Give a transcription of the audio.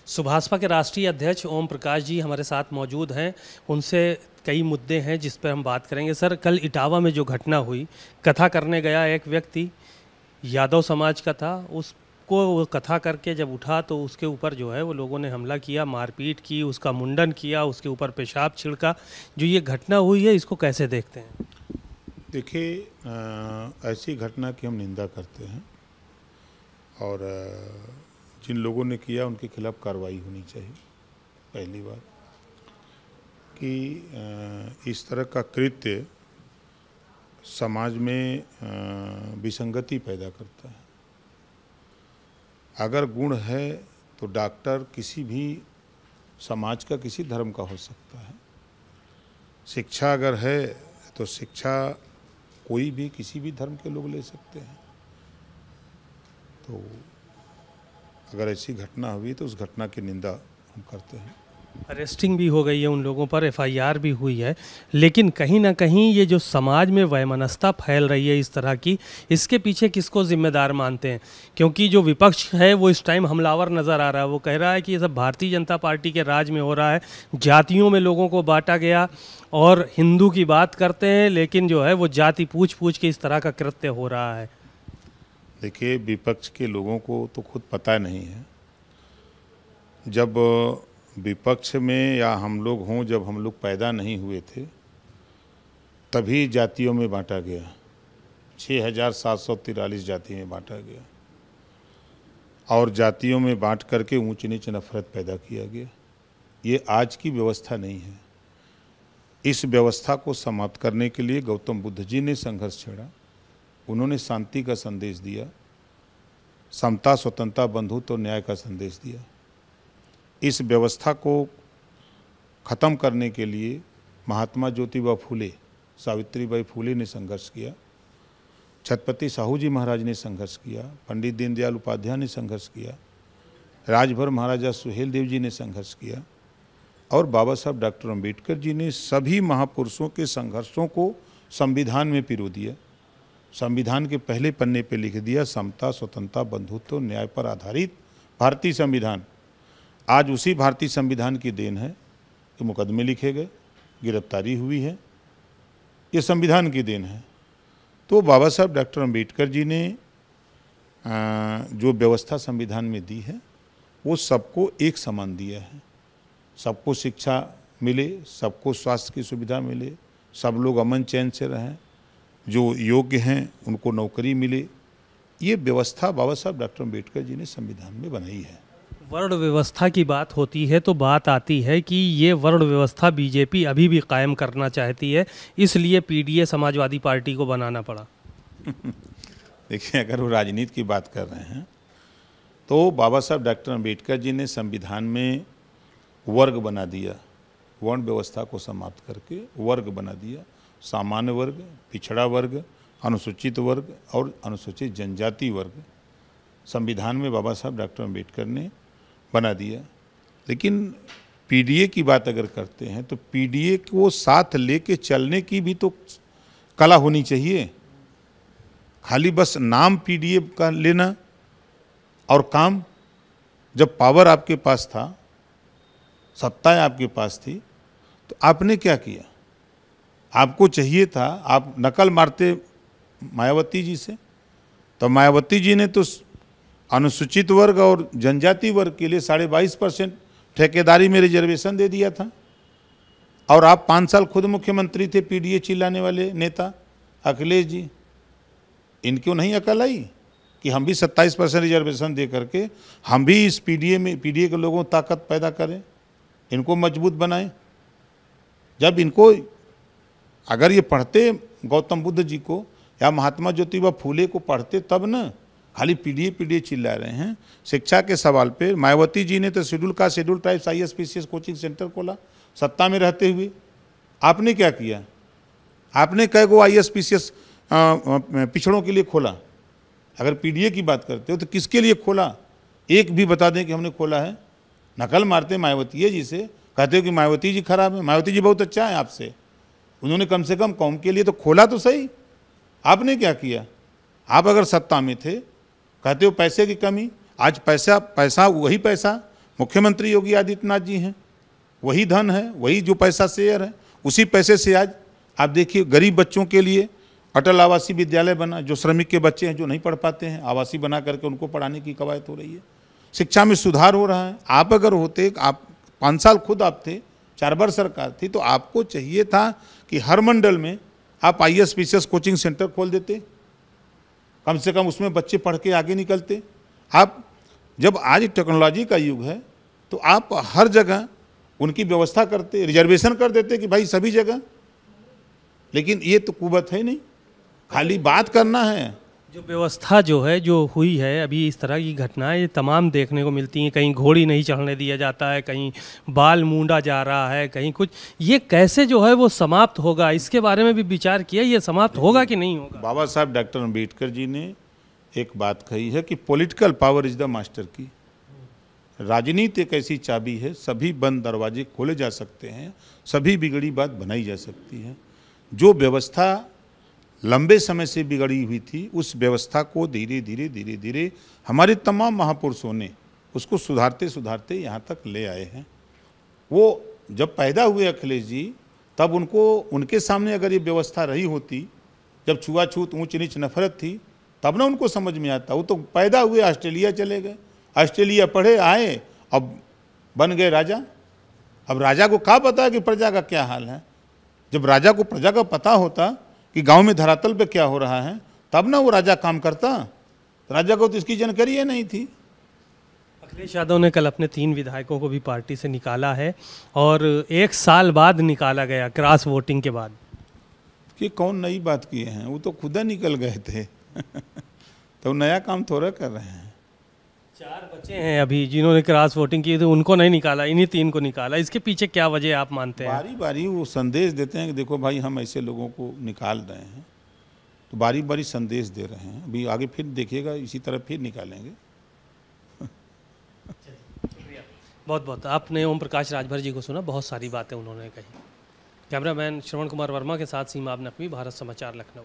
सुभाषपा के राष्ट्रीय अध्यक्ष ओम प्रकाश जी हमारे साथ मौजूद हैं। उनसे कई मुद्दे हैं जिस पर हम बात करेंगे। सर, कल इटावा में जो घटना हुई, कथा करने गया एक व्यक्ति यादव समाज का था, उसको वो कथा करके जब उठा तो उसके ऊपर जो है वो लोगों ने हमला किया, मारपीट की, उसका मुंडन किया, उसके ऊपर पेशाब छिड़का। जो ये घटना हुई है, इसको कैसे देखते हैं? देखिए, ऐसी घटना की हम निंदा करते हैं और जिन लोगों ने किया उनके खिलाफ कार्रवाई होनी चाहिए। पहली बात कि इस तरह का कृत्य समाज में विसंगति पैदा करता है। अगर गुण है तो डॉक्टर किसी भी समाज का, किसी धर्म का हो सकता है। शिक्षा अगर है तो शिक्षा कोई भी, किसी भी धर्म के लोग ले सकते हैं। तो अगर ऐसी घटना हुई तो उस घटना की निंदा हम करते हैं। अरेस्टिंग भी हो गई है उन लोगों पर, एफआईआर भी हुई है, लेकिन कहीं ना कहीं ये जो समाज में वैमनस्यता फैल रही है इस तरह की, इसके पीछे किसको जिम्मेदार मानते हैं? क्योंकि जो विपक्ष है वो इस टाइम हमलावर नज़र आ रहा है। वो कह रहा है कि ये सब भारतीय जनता पार्टी के राज में हो रहा है, जातियों में लोगों को बांटा गया, और हिंदू की बात करते हैं लेकिन जो है वो जाति पूछ पूछ के इस तरह का कृत्य हो रहा है। देखिए, विपक्ष के लोगों को तो खुद पता नहीं है। जब विपक्ष में या हम लोग हों, जब हम लोग पैदा नहीं हुए थे तभी जातियों में बांटा गया। 6743 जाति में बांटा गया और जातियों में बांट करके ऊंच नीच नफरत पैदा किया गया। ये आज की व्यवस्था नहीं है। इस व्यवस्था को समाप्त करने के लिए गौतम बुद्ध जी ने संघर्ष छेड़ा। उन्होंने शांति का संदेश दिया, समता, स्वतंत्रता, बंधुत्व और न्याय का संदेश दिया। इस व्यवस्था को ख़त्म करने के लिए महात्मा ज्योतिबा फूले, सावित्रीबाई फूले ने संघर्ष किया, छत्रपति साहू जी महाराज ने संघर्ष किया, पंडित दीनदयाल उपाध्याय ने संघर्ष किया, राजभर महाराजा सुहेल देव जी ने संघर्ष किया और बाबा साहब डॉक्टर अम्बेडकर जी ने सभी महापुरुषों के संघर्षों को संविधान में पिरो दिया। संविधान के पहले पन्ने पे लिख दिया, समता, स्वतंत्रता, बंधुत्व, न्याय पर आधारित भारतीय संविधान। आज उसी भारतीय संविधान की देन है कि मुकदमे लिखे गए, गिरफ्तारी हुई है। ये संविधान की देन है। तो बाबा साहब डॉक्टर अम्बेडकर जी ने जो व्यवस्था संविधान में दी है वो सबको एक समान दिया है। सबको शिक्षा मिले, सबको स्वास्थ्य की सुविधा मिले, सब लोग अमन चैन से रहें, जो योग्य हैं उनको नौकरी मिले। ये व्यवस्था बाबा साहब डॉक्टर अम्बेडकर जी ने संविधान में बनाई है। वर्ण व्यवस्था की बात होती है तो बात आती है कि ये वर्ण व्यवस्था बीजेपी अभी भी कायम करना चाहती है, इसलिए पीडीए समाजवादी पार्टी को बनाना पड़ा। देखिए, अगर वो राजनीति की बात कर रहे हैं तो बाबा साहब डॉक्टर अम्बेडकर जी ने संविधान में वर्ग बना दिया। वर्ण व्यवस्था को समाप्त करके वर्ग बना दिया। सामान्य वर्ग, पिछड़ा वर्ग, अनुसूचित वर्ग और अनुसूचित जनजाति वर्ग संविधान में बाबा साहब डॉक्टर अम्बेडकर ने बना दिया। लेकिन पीडीए की बात अगर करते हैं तो पीडीए को साथ लेके चलने की भी तो कला होनी चाहिए। खाली बस नाम पीडीए का लेना और काम, जब पावर आपके पास था, सत्ताएं आपके पास थी, तो आपने क्या किया? आपको चाहिए था, आप नकल मारते मायावती जी से, तो मायावती जी ने तो अनुसूचित वर्ग और जनजाति वर्ग के लिए 22.5% ठेकेदारी में रिजर्वेशन दे दिया था। और आप 5 साल खुद मुख्यमंत्री थे, पीडीए चिल्लाने वाले नेता अखिलेश जी। इनको नहीं अकल आई कि हम भी 27% रिजर्वेशन दे करके हम भी इस पीडीए के लोगों को ताकत पैदा करें, इनको मजबूत बनाएं। जब इनको, अगर ये पढ़ते गौतम बुद्ध जी को या महात्मा ज्योतिबा फूले को पढ़ते तब न, खाली पीडीए चिल्ला रहे हैं। शिक्षा के सवाल पे मायावती जी ने तो schedule caste, schedule tribes ISPCS coaching centre खोला सत्ता में रहते हुए। आपने क्या किया? आपने कई गो ISPCS पिछड़ों के लिए खोला? अगर पीडीए की बात करते हो तो किसके लिए खोला? एक भी बता दें कि हमने खोला है। नकल मारते मायावती जी से, कहते हो कि मायावती जी खराब है। मायावती जी बहुत अच्छा है आपसे, उन्होंने कम से कम कौम के लिए तो खोला तो सही। आपने क्या किया? आप अगर सत्ता में थे, कहते हो पैसे की कमी, आज पैसा वही पैसा मुख्यमंत्री योगी आदित्यनाथ जी हैं, वही धन है, वही जो पैसा शेयर है, उसी पैसे से आज आप देखिए गरीब बच्चों के लिए अटल आवासीय विद्यालय बना, जो श्रमिक के बच्चे हैं जो नहीं पढ़ पाते हैं, आवासीय बना करके उनको पढ़ाने की कवायद हो रही है। शिक्षा में सुधार हो रहा है। आप अगर होते, आप 5 साल खुद आप थे, 4 बार सरकार थी, तो आपको चाहिए था कि हर मंडल में आप IAS PCS कोचिंग सेंटर खोल देते, कम से कम उसमें बच्चे पढ़ के आगे निकलते। आप जब आज टेक्नोलॉजी का युग है तो आप हर जगह उनकी व्यवस्था करते, रिजर्वेशन कर देते कि भाई सभी जगह। लेकिन ये तो कुवत है नहीं, खाली बात करना है। जो व्यवस्था जो है जो हुई है अभी, इस तरह की घटनाएं ये तमाम देखने को मिलती हैं। कहीं घोड़ी नहीं चढ़ने दिया जाता है, कहीं बाल मूंडा जा रहा है, कहीं कुछ। ये कैसे जो है वो समाप्त होगा, इसके बारे में भी विचार किया, ये समाप्त होगा कि नहीं होगा? बाबा साहब डॉक्टर अम्बेडकर जी ने एक बात कही है कि political power is the master की। राजनीति एक ऐसी चाबी है, सभी बंद दरवाजे खोले जा सकते हैं, सभी बिगड़ी बात बनाई जा सकती है। जो व्यवस्था लंबे समय से बिगड़ी हुई थी, उस व्यवस्था को धीरे धीरे हमारे तमाम महापुरुषों ने उसको सुधारते सुधारते यहाँ तक ले आए हैं। वो जब पैदा हुए अखिलेश जी, तब उनको, उनके सामने अगर ये व्यवस्था रही होती, जब छुआछूत ऊंच नीच नफरत थी, तब ना उनको समझ में आता। वो तो पैदा हुए ऑस्ट्रेलिया चले गए, ऑस्ट्रेलिया पढ़े आए, अब बन गए राजा। अब राजा को क्या पता है कि प्रजा का क्या हाल है? जब राजा को प्रजा का पता होता कि गांव में धरातल पे क्या हो रहा है, तब ना वो राजा काम करता। राजा को तो इसकी जानकारी ही नहीं थी। अखिलेश यादव ने कल अपने 3 विधायकों को भी पार्टी से निकाला है, और 1 साल बाद निकाला गया, क्रॉस वोटिंग के बाद। कि कौन नई बात किए हैं, वो तो खुदा निकल गए थे। तो नया काम थोड़ा कर रहे हैं। 4 बचे हैं अभी जिन्होंने क्रॉस वोटिंग की, तो उनको नहीं निकाला, इन्हीं 3 को निकाला। इसके पीछे क्या वजह आप मानते हैं? बारी बारी वो संदेश देते हैं कि देखो भाई, हम ऐसे लोगों को निकाल रहे हैं, तो बारी बारी संदेश दे रहे हैं। अभी आगे फिर देखिएगा, इसी तरह फिर निकालेंगे। बहुत बहुत आपने ओम प्रकाश राजभर जी को सुना, बहुत सारी बातें उन्होंने कही। कैमरामैन श्रवण कुमार वर्मा के साथ सीमा नकवी, भारत समाचार, लखनऊ।